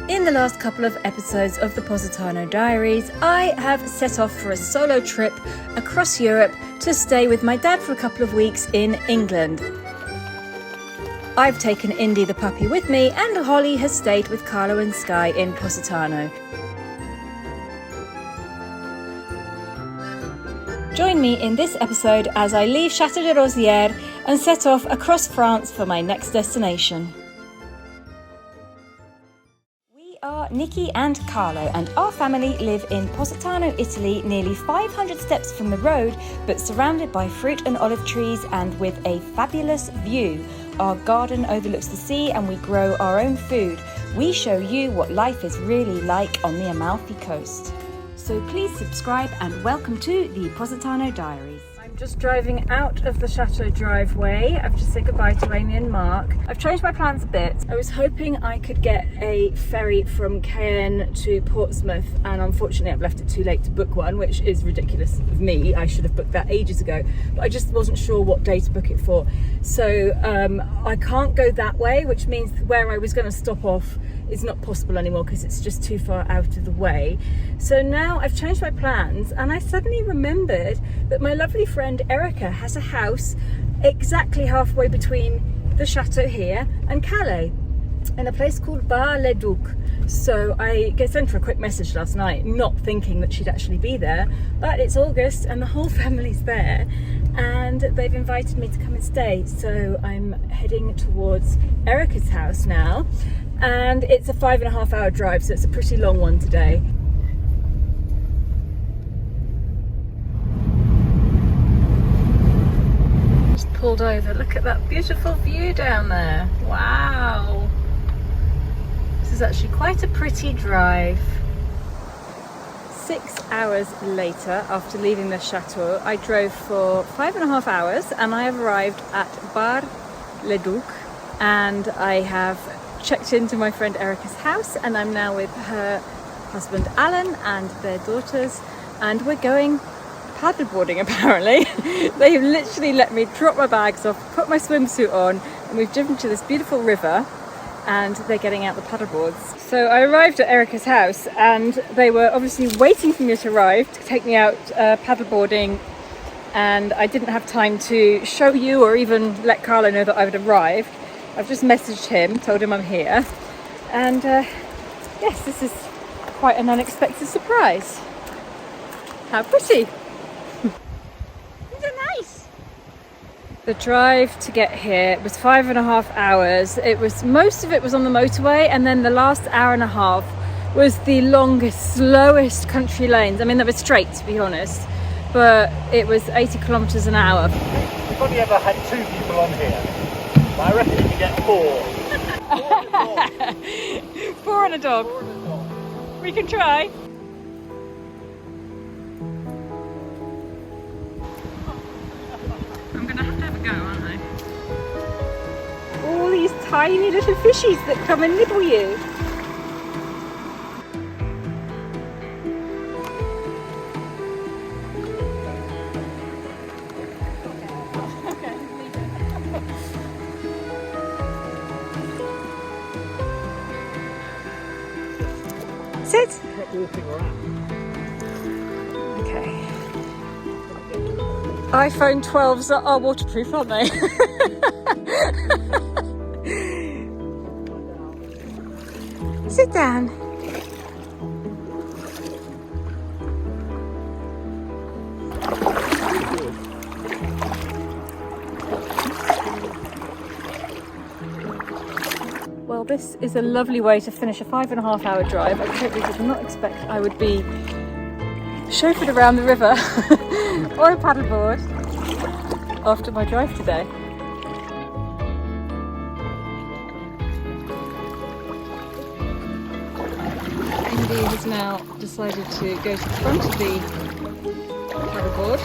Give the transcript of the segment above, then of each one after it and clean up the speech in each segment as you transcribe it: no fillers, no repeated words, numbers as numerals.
In the last couple of episodes of the Positano Diaries, I have set off for a solo trip across Europe to stay with my dad for a couple of weeks in England. I've taken Indy the puppy with me, and Holly has stayed with Carlo and Sky in Positano. Join me in this episode as I leave Chateau de Rosières and set off across France for my next destination. We are Nicki and Carlo, and our family live in Positano, Italy, nearly 500 steps from the road, but surrounded by fruit and olive trees and with a fabulous view. Our garden overlooks the sea and we grow our own food. We show you what life is really like on the Amalfi Coast. So please subscribe and welcome to the Positano Diaries. I'm just driving out of the Chateau driveway. I've just said goodbye to Amy and Mark. I've changed my plans a bit. I was hoping I could get a ferry from Calais to Portsmouth, and unfortunately I've left it too late to book one, which is ridiculous of me. I should have booked that ages ago, but I just wasn't sure what day to book it for. So I can't go that way, which means where I was going to stop off is not possible anymore because it's just too far out of the way. So now I've changed my plans, and I suddenly remembered that my lovely friend Erica has a house exactly halfway between the chateau here and Calais, in a place called Bar Le Duc. So I sent her a quick message last night, not thinking that she'd actually be there, but it's August and the whole family's there, and they've invited me to come and stay. So I'm heading towards Erica's house now, and it's a 5.5 hour drive, so it's a pretty long one today. Just pulled over, look at that beautiful view down there. Wow. This is actually quite a pretty drive. 6 hours later, after leaving the chateau, I drove for 5.5 hours and I have arrived at Bar Le Duc, and I have checked into my friend Erica's house, and I'm now with her husband Alan and their daughters, and we're going paddleboarding apparently. They have literally let me drop my bags off, put my swimsuit on, and we've driven to this beautiful river, and they're getting out the paddleboards. So I arrived at Erica's house and they were obviously waiting for me to arrive to take me out paddleboarding, and I didn't have time to show you or even let Carlo know that I had arrived. I've just messaged him, told him I'm here, and yes, this is quite an unexpected surprise. How pretty! Isn't it nice? The drive to get here was 5.5 hours. Most of it was on the motorway, and then the last hour and a half was the longest, slowest country lanes. I mean, they were straight, to be honest, but it was 80 kilometres an hour. We've only ever had 2 people on here. I reckon you can get 4. 4 and a dog. 4 and a dog. We can try. I'm going to have a go, aren't I? All these tiny little fishies that come and nibble you. Sit. Kept walking around. Okay. iPhone 12s are waterproof, aren't they? Sit down. Well, this is a lovely way to finish a 5.5 hour drive. I totally did not expect I would be chauffeured around the river or a paddleboard after my drive today. Indy has now decided to go to the front of the paddleboard.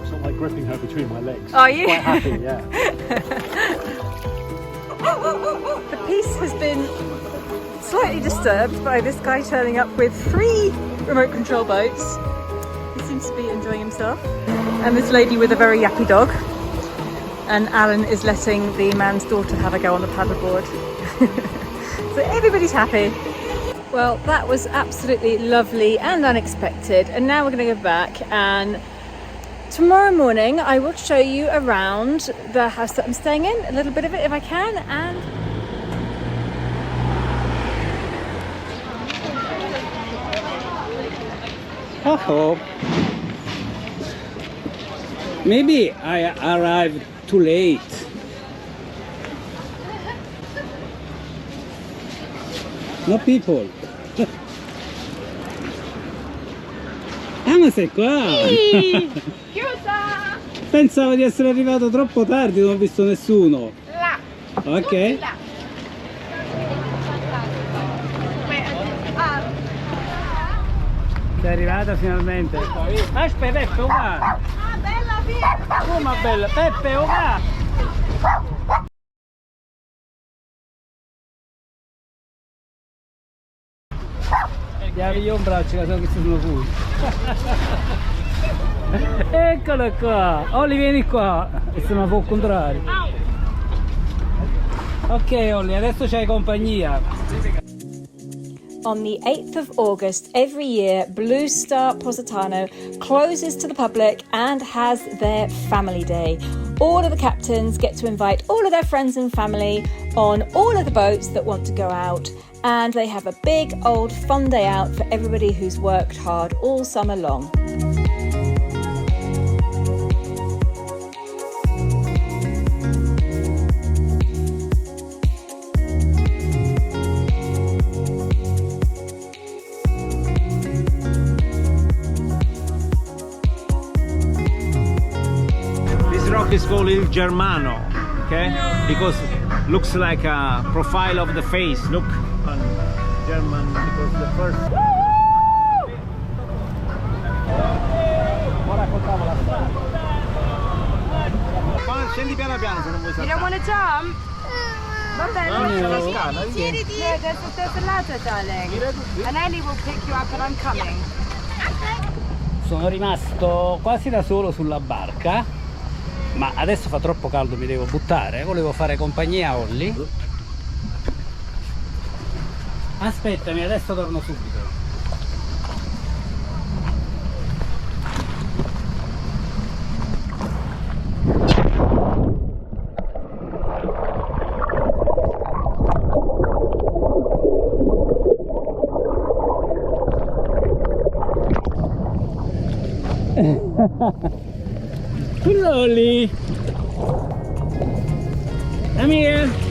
Sort of like gripping her between my legs. Are you? Quite happy, yeah. The peace has been slightly disturbed by this guy turning up with 3 remote control boats. He seems to be enjoying himself. And this lady with a very yappy dog. And Alan is letting the man's daughter have a go on the paddleboard. So everybody's happy. Well, that was absolutely lovely and unexpected, and now we're going to go back, and tomorrow morning I will show you around the house that I'm staying in, a little bit of it if I can. And oh, maybe I arrived too late. No people. Ah, ma sei qua! Chiusa! Pensavo di essere arrivato troppo tardi, non ho visto nessuno. Là! Ok. Là! Sei arrivata finalmente. Aspetta, Peppe, qua! Ah, bella via! Come bella! Peppe, qua! Chiavi io un braccio, che so che sono qui. Eccolo qua! Olli, vieni qua! E se non può contrario. Ok Olli, adesso c'hai compagnia. on the 8th of August every year, Bluestar Positano closes to the public and has their family day. All of the captains get to invite all of their friends and family on all of the boats that want to go out, and they have a big old fun day out for everybody who's worked hard all summer long. Is called Il Germano, okay? Because looks like a profile of the face. Look on German because the first. Scendi piano piano se non vuoi saltare. You don't want to jump? No, c'è la scala. No, there's a ladder, darling. And Ellie will pick you up and I'm coming. Sono rimasto quasi da solo sulla barca, ma adesso fa troppo caldo, mi devo buttare. Volevo fare compagnia a Olli. Aspettami, adesso torno subito. Olli, come here.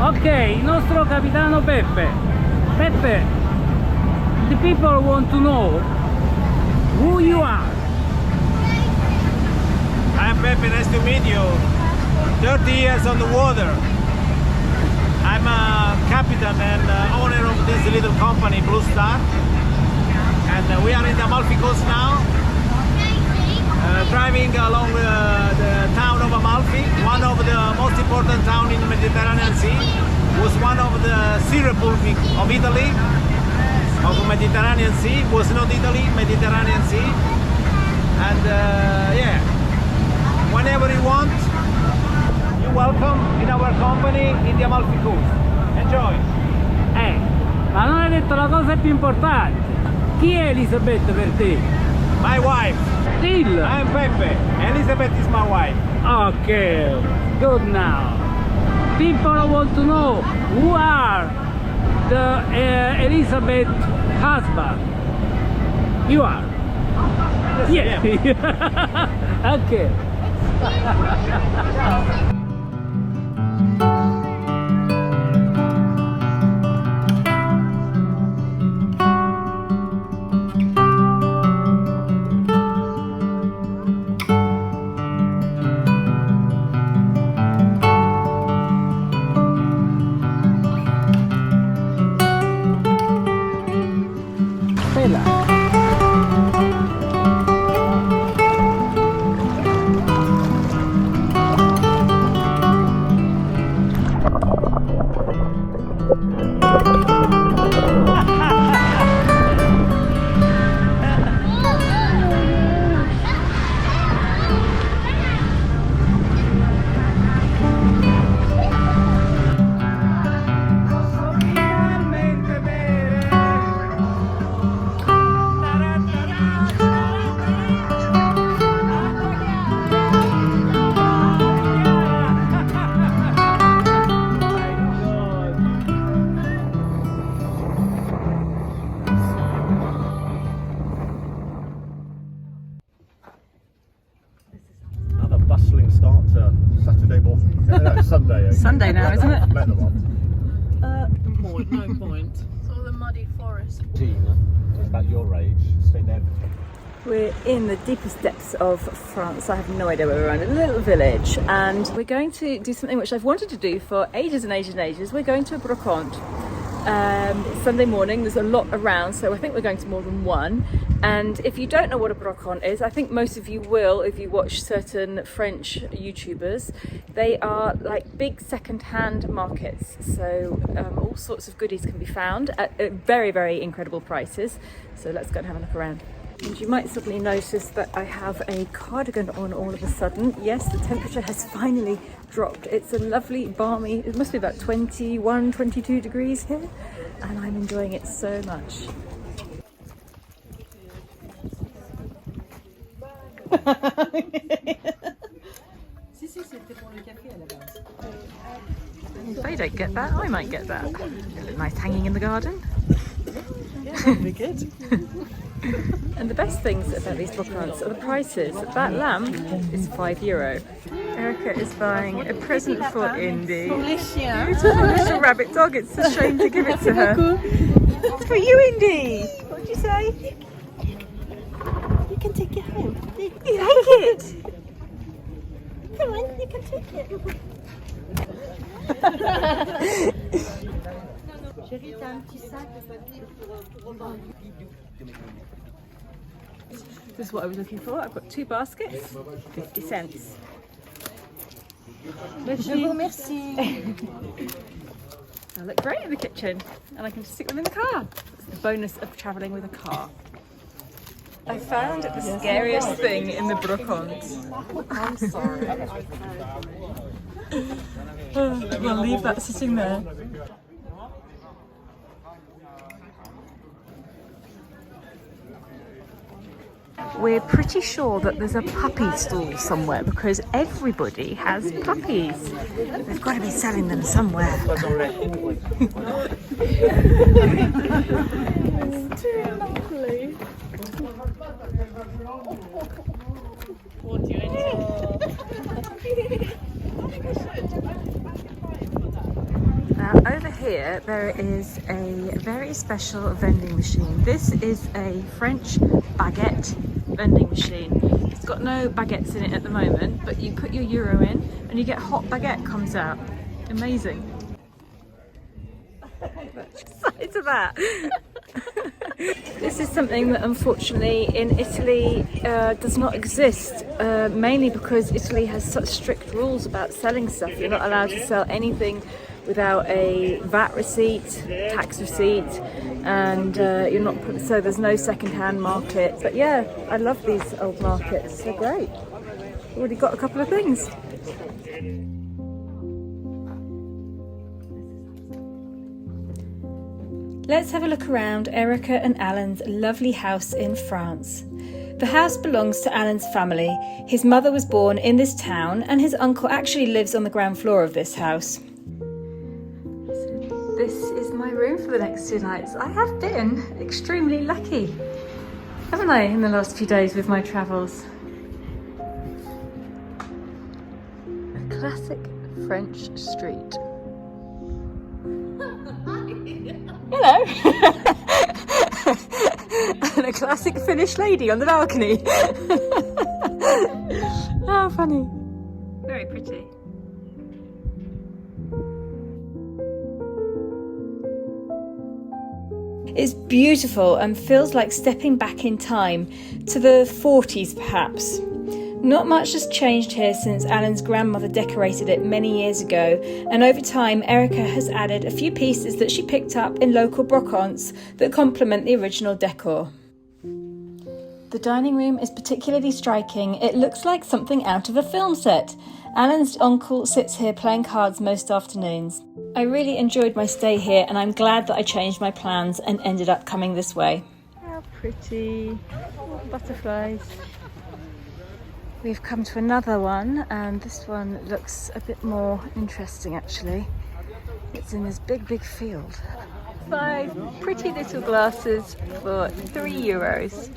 Ok, il nostro capitano Peppe. Peppe, the people want to know who you are? I'm Pepe, nice to meet you. 30 years on the water. I'm a captain and owner of this little company, Bluestar. And we are in the Amalfi Coast now, driving along the town of Amalfi, one of the most important towns in the Mediterranean Sea. Was one of the Sea Republic of Italy, of the Mediterranean Sea. Was not Italy, Mediterranean Sea. And yeah, whenever you want, you're welcome in our company in the Amalfi Coast. Enjoy! Ma non hai detto la cosa più importante. Chi è Elisabetta per te? My wife. Dillo. I'm Pepe. Elizabeth is my wife. Okay, good now. People want to know who are the Elizabeth husband. You are. Yes, Yeah. Okay. Sunday. Sunday now, isn't it? Met them on. No point. It's all the muddy forest. About your age, stay there. We're in the deepest depths of France. I have no idea where we're in, a little village, and we're going to do something which I've wanted to do for ages and ages and ages. We're going to a brocante. Sunday morning, there's a lot around, so I think we're going to more than one. And if you don't know what a brocante is, I think most of you will if you watch certain French YouTubers. They are like big second-hand markets, so all sorts of goodies can be found at very, very incredible prices. So let's go and have a look around. And you might suddenly notice that I have a cardigan on all of a sudden. Yes, the temperature has finally dropped. It's a lovely, balmy, it must be about 21, 22 degrees here, and I'm enjoying it so much. If they don't get that, I might get that. They look nice hanging in the garden. Yeah, that'd be good. And the best things about these brocantes are the prices. That lamp is €5. Erica is buying a present for Indy. It's a little rabbit dog, it's a shame to give it to her. It's for you, Indy! What did you say? You can take it home. You take it! Come on, you can take it. This is what I was looking for. I've got 2 baskets, 50 cents. Merci. I look great in the kitchen, and I can just stick them in the car. It's the bonus of travelling with a car. I found the scariest thing in the brocantes. I'm sorry. We'll leave that sitting there. We're pretty sure that there's a puppy stall somewhere because everybody has puppies. They've got to be selling them somewhere. It's too lovely. What do you Now over here here there is a very special vending machine. This is a French baguette vending machine. It's got no baguettes in it at the moment, but you put your euro in and you get hot baguette comes out. Amazing. Sight of that. This is something that unfortunately in Italy does not exist, mainly because Italy has such strict rules about selling stuff. You're not allowed to sell anything without a VAT receipt, tax receipt, and you're not so there's no second-hand market. But yeah, I love these old markets. They're great. Already got a couple of things. Let's have a look around Erica and Alan's lovely house in France. The house belongs to Alan's family. His mother was born in this town and his uncle actually lives on the ground floor of this house. This is my room for the next 2 nights. I have been extremely lucky, haven't I, in the last few days with my travels. A classic French street. Hello! And a classic Finnish lady on the balcony. How funny. Very pretty. It's beautiful and feels like stepping back in time to the 40s perhaps. Not much has changed here since Alan's grandmother decorated it many years ago, and over time Erica has added a few pieces that she picked up in local brocantes that complement the original decor. The dining room is particularly striking. It looks like something out of a film set. Alan's uncle sits here playing cards most afternoons. I really enjoyed my stay here and I'm glad that I changed my plans and ended up coming this way. How pretty. Oh, butterflies. We've come to another one and this one looks a bit more interesting actually. It's in this big field. 5 pretty little glasses for €3.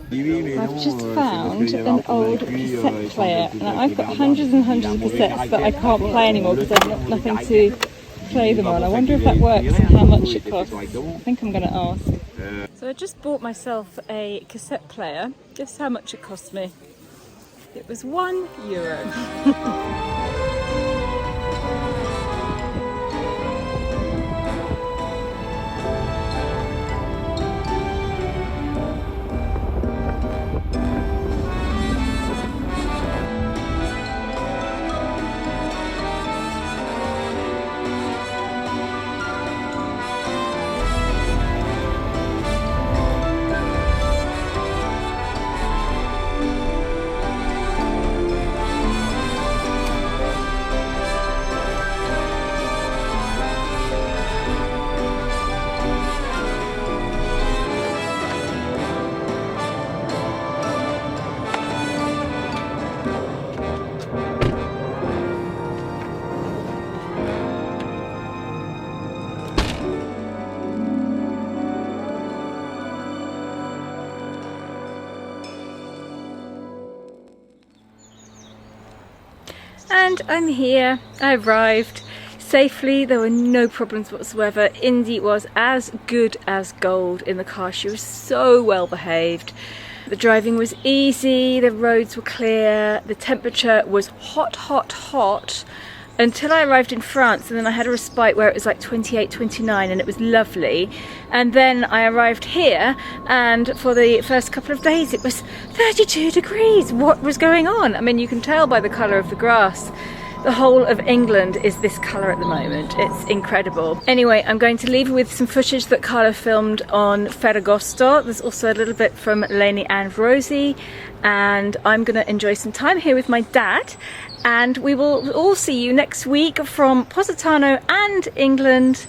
I've just found an old cassette player. Now I've got hundreds and hundreds of cassettes that I can't play anymore because I've got nothing to play them on. I wonder if that works and how much it costs. I think I'm going to ask. So I just bought myself a cassette player. Guess how much it cost me? It was €1. And I'm here. I arrived safely. There were no problems whatsoever. Indy was as good as gold in the car. She was so well behaved. The driving was easy, the roads were clear, the temperature was hot until I arrived in France, and then I had a respite where it was like 28, 29 and it was lovely. And then I arrived here and for the first couple of days it was 32 degrees. What was going on? I mean, you can tell by the colour of the grass. The whole of England is this colour at the moment. It's incredible. Anyway, I'm going to leave you with some footage that Carlo filmed on Ferragosto. There's also a little bit from Lainey and Rosie, and I'm going to enjoy some time here with my dad. And we will all see you next week from Positano and England.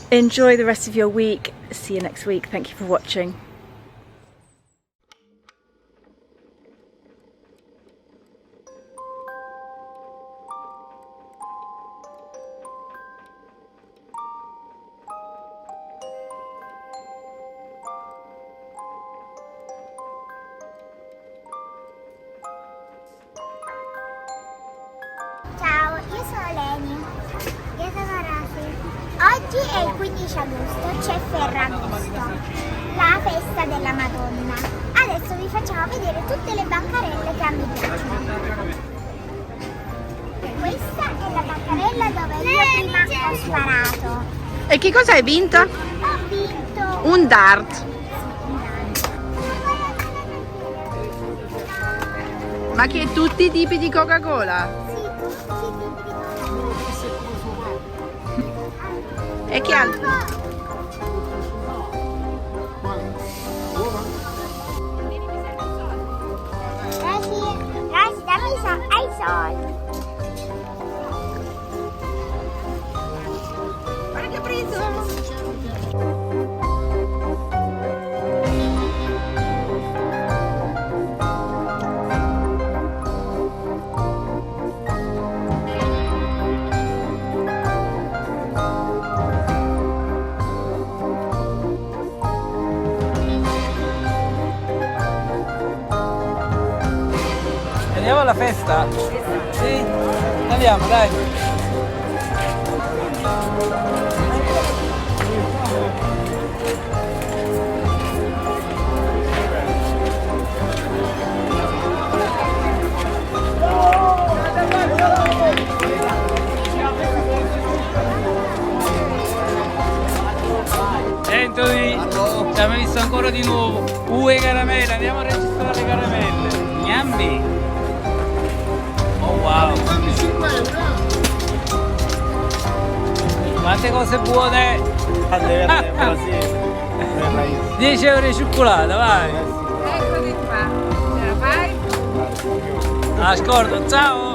Enjoy the rest of your week. See you next week. Thank you for watching. Oggi è il 15 agosto, c'è Ferragosto, la festa della Madonna. Adesso vi facciamo vedere tutte le bancarelle che a me piacciono. Questa è la bancarella dove io prima ho sparato. E che cosa hai vinto? Ho vinto Un dart. Ma che tutti i tipi di Coca-Cola? E che altro? Ragazzi, dammi ai soldi. Guarda che ho preso! Andiamo alla festa? Sì? Andiamo, dai. Anthony, ci abbiamo visto ancora di nuovo. Caramelle, andiamo a registrare le caramelle. Yummy. Oh wow. Quante cose buone. 10 euro di cioccolata, vai. Eccoli qua. Ce la fai? Ascolta, ciao.